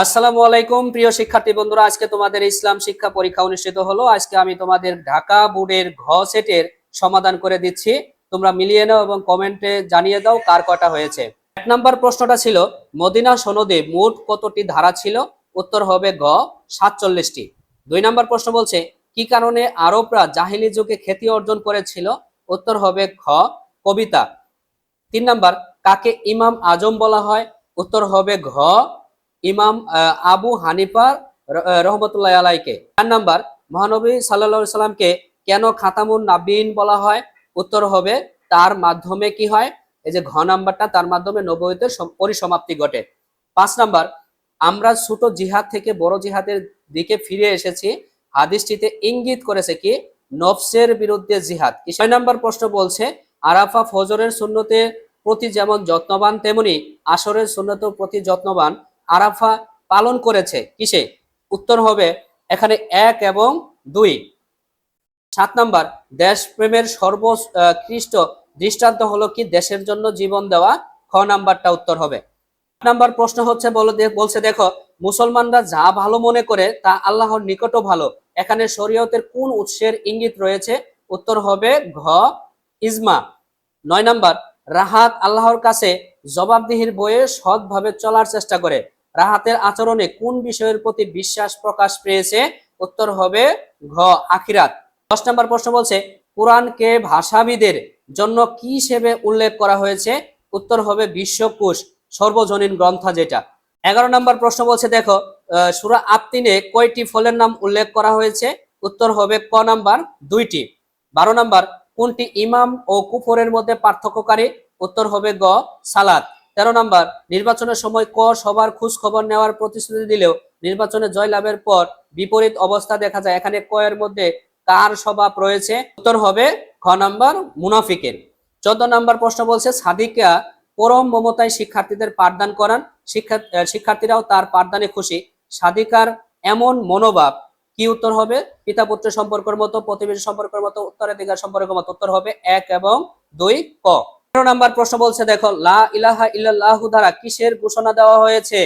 আসসালামু আলাইকুম প্রিয় শিক্ষার্থী বন্ধুরা, আজকে তোমাদের ইসলাম শিক্ষা পরীক্ষা অনুষ্ঠিত হলো। আজকে আমি তোমাদের ঢাকা বোর্ডের ঘ সেটের সমাধান করে দিচ্ছি। তোমরা মিলিয়ে নাও এবং কমেন্টে জানিয়ে দাও কার কটা হয়েছে। 1 নম্বর প্রশ্নটা ছিল, মদিনা সনদে মোট কতটি ধারা ছিল? উত্তর হবে গ 47টি। 2 নম্বর প্রশ্ন বলছে, কি কারণে আরবরা জাহিলি যুগে খ্যাতি অর্জন করেছিল? উত্তর হবে খ কবিতা। 3 নম্বর, কাকে ইমাম আজম বলা হয়? উত্তর হবে ঘ ইমাম আবু হানিফা রহমতুল্লাহ আলাইকে। 4 নম্বর, মহানবী সাল্লাল্লাহু সাল্লামকে কেন খাতামুন নাবিয়িন বলা হয়? উত্তর হবে তার মাধ্যমে কি হয়, এই যে ঘ নাম্বারটা, তার মাধ্যমে নবুয়তের পরিসমাপ্তি ঘটে। 5 নম্বর, আমরা ছোট জিহাদ থেকে বড় জিহাদের দিকে ফিরে এসেছি, হাদিসটিতে ইঙ্গিত করেছে কি? নফসের বিরুদ্ধে জিহাদ। 6 নম্বর প্রশ্ন বলছে, আরাফা ফজরের সুন্নতের প্রতি যেমন যত্নবান তেমনি আসরের সুন্নতের প্রতি যত্নবান। আরাফা পালন করেছে কিসে? উত্তর হবে এখানে 1 এবং 2। 7 নম্বর, দেশপ্রেমের সর্বোৎকৃষ্ট দৃষ্টান্ত হলো কি? দেশের জন্য জীবন দেওয়া। খ নাম্বারটা উত্তর হবে। 8 নম্বর প্রশ্ন হচ্ছে বলছে দেখো, মুসলমানরা যা ভালো মনে করে তা আল্লাহর নিকটও ভালো। এখানে শরীয়তের কোন উৎসের ইঙ্গিত রয়েছে? উত্তর হবে ঘ ইজমা। 9 নম্বর, রাহাত আল্লাহর কাছে জবাবদিহির বয়ে সৎভাবে চলার চেষ্টা করে। রাহাতের আচরণে কোন বিষয়ের প্রতি বিশ্বাস প্রকাশ পেয়েছে? উত্তর হবে ঘ আখিরাত। 10 নম্বর প্রশ্ন বলছে, কোরআনকে ভাষাবিদের জন্য কি হিসেবে উল্লেখ করা হয়েছে? উত্তর হবে বিশ্বকোষ, সর্বজনীন গ্রন্থ যেটা। 11 নম্বর প্রশ্ন বলছে দেখো, সূরা আত-তিনে কয়টি ফলের নাম উল্লেখ করা হয়েছে? উত্তর হবে ক নাম্বার 2টি। 12 নম্বর, কোনটি ইমাম ও কুফরের মধ্যে পার্থক্যকারী? উত্তর হবে গ সালাত। 13 নম্বর, নির্বাচনের সময় ক সবার খোঁজ খবর নেওয়ার প্রতিশ্রুতি দিলেও নির্বাচনে জয় লাভের পর বিপরীত অবস্থা দেখা যায়, এখানে ক এর মধ্যে কার স্বভাব রয়েছে? উত্তর হবে খ নাম্বার মুনাফিকের। 14 নম্বর প্রশ্ন বলছে, সাদিকা পরম মমতায় শিক্ষার্থীদের পাঠদান করান, শিক্ষার্থীরাও তার পাঠদানে খুশি। সাদিকার এমন মনোভাব কি? উত্তর হবে পিতা পুত্র সম্পর্কের মতো, প্রতিবেশী সম্পর্কের মতো, উত্তরাধিকার সম্পর্কের মতো। উত্তর হবে 1 এবং 2 ক। 15 নম্বর প্রশ্ন বলছে দেখো, লা ইলাহা ইল্লাল্লাহু দ্বারা কিসের ঘোষণা দেওয়া হয়েছে?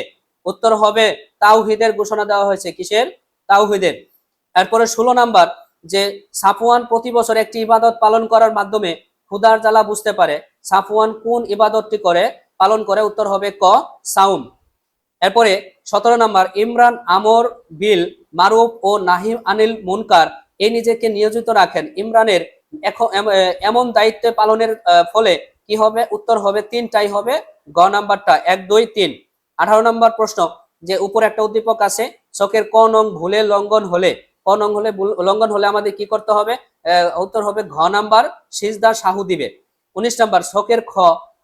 উত্তর হবে তাওহীদের ঘোষণা দেওয়া হয়েছে। কিসের? তাওহীদের। এরপরে 16 নম্বর, যে সাফওয়ান প্রতি বছর একটি ইবাদত পালন করার মাধ্যমে ক্ষুধার জ্বালা বুঝতে পারে, সাফওয়ান কোন ইবাদতটি পালন করে? উত্তর হবে ক সাউম। এরপরে 17 নম্বর, ইমরান আমর বিল মারুফ ও নাহি আনিল মুনকার এ নিজেকে নিয়োজিত রাখেন। ইমরানের এমন দায়িত্ব পালনের ফলে কি হবে? উত্তর হবে 3টাই হবে গ নাম্বারটা 1 2 3। 18 নম্বর প্রশ্ন, যে উপর একটা উদ্দীপক আছে, চোখের ক নং ভুলে লঙ্ঘন হলে, লঙ্ঘন হলে আমাদের কি করতে হবে? উত্তর হবে ঘ নাম্বার সিজদা সাহু দিবে। 19 নম্বর, চোখের খ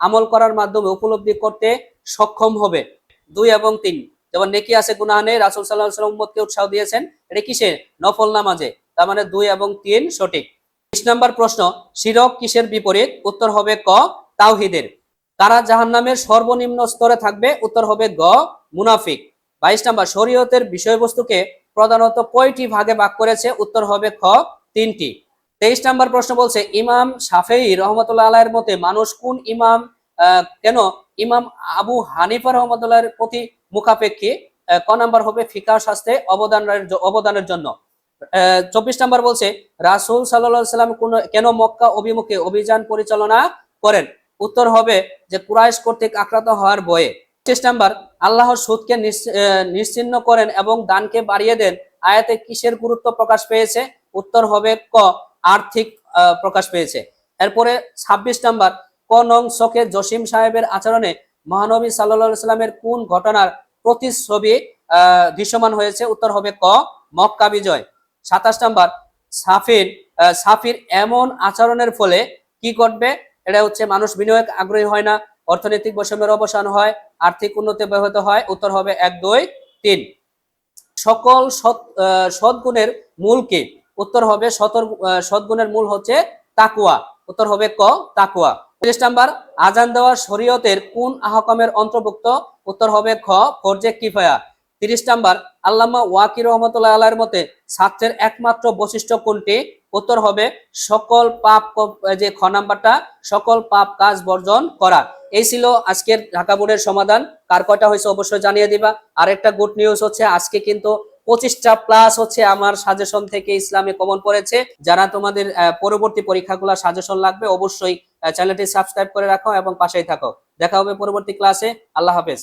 আমল করার মাধ্যমে উপলব্ধি করতে সক্ষম হবে। 2 এবং 3, যেমন নেকি আছে গুনাহ নেই, রাসূল সাল্লাল্লাহু আলাইহি ওয়াসাল্লাম উম্মতকে উৎসাহ দিয়েছেন। এটা কিসে? নফল নামাজে। তার মানে 2 এবং 3 সঠিক। 20 নম্বর প্রশ্ন, শিরক কিসের বিপরীত? উত্তর হবে ক তাওহীদের। কারা জাহান্নামের সর্বনিম্ন স্তরে থাকবে? উত্তর হবে গ মুনাফিক। 22 নম্বর, শরীয়তের বিষয়বস্তুকে প্রধানত কয়টি ভাগে ভাগ করেছে? উত্তর হবে খ 3টি। 23 নম্বর প্রশ্ন বলছে, ইমাম শাফেঈ রহমতুল্লাহ আলাইহির মতে মানুষ কোন ইমাম কেন ইমাম আবু হানিফা রহমতুল্লাহর প্রতি মুখাপেক্ষী? ক নাম্বার হবে ফিকাহ শাস্ত্রে অবদানের জন্য। 24 নম্বর বলছে, রাসূল সাল্লাল্লাহু আলাইহি সাল্লাম কেন মক্কা অভিমুখে অভিযান পরিচালনা করেন? উত্তর হবে যে কুরাইশ কর্তৃক আক্রান্ত হওয়ার ভয়ে। 25 নম্বর, আল্লাহর সুদকে নিশ্চিহ্ন করেন এবং দানকে বাড়িয়ে দেন। আয়াতে কিসের গুরুত্ব প্রকাশ পেয়েছে? উত্তর হবে ক আর্থিক প্রকাশ পেয়েছে। এরপরে 26 নম্বর, ক নং শোকে জসিম সাহেবের আচরণে মহানবী সাল্লাল্লাহু আলাইহি সাল্লামের কোন ঘটনার প্রতিচ্ছবি দৃশ্যমান হয়েছে? উত্তর হবে ক মক্কা বিজয়। 27 নম্বর, সাফির এমন আচরণের ফলে কি ঘটবে? এটা হচ্ছে মানুষ বিনিয়োগ আগ্রহী হয় না, অর্থনৈতিক বৈষম্যের অবসান হয়, আর্থিক উন্নতি ব্যাহত হয়। উত্তর হবে 1 2 3। সকল সদ্গুণের মূল কি? উত্তর হবে সদ্গুণের মূল হচ্ছে তাকওয়া। উত্তর হবে ক তাকওয়া। 30 নম্বর, আজান দেওয়া শরীয়তের কোন আহকামের অন্তর্ভুক্ত? উত্তর হবে খ ফরজে কিফায়া। 30 নম্বর, আল্লামা ওয়াকি রহমতুল্লাহ আলাইহির মতে ছাত্রের একমাত্র বৈশিষ্ট্য কোনটি? উত্তর হবে সকল পাপ যে খ নাম্বারটা, সকল পাপ কাজ বর্জন করা। এই ছিল আজকের ঢাকা বোর্ডের সমাধান। কার কয়টা হয়েছে অবশ্যই জানিয়ে দিবা। আর একটা গুড নিউজ হচ্ছে আজকে কিন্তু 25টা প্লাস হচ্ছে আমার সাজেশন থেকে ইসলামে কমন পড়েছে। যারা তোমাদের পরবর্তী পরীক্ষাগুলো সাজেশন লাগবে অবশ্যই চ্যানেলটি সাবস্ক্রাইব করে রাখো এবং পাশেই থাকো। দেখা হবে পরবর্তী ক্লাসে। আল্লাহ হাফেজ।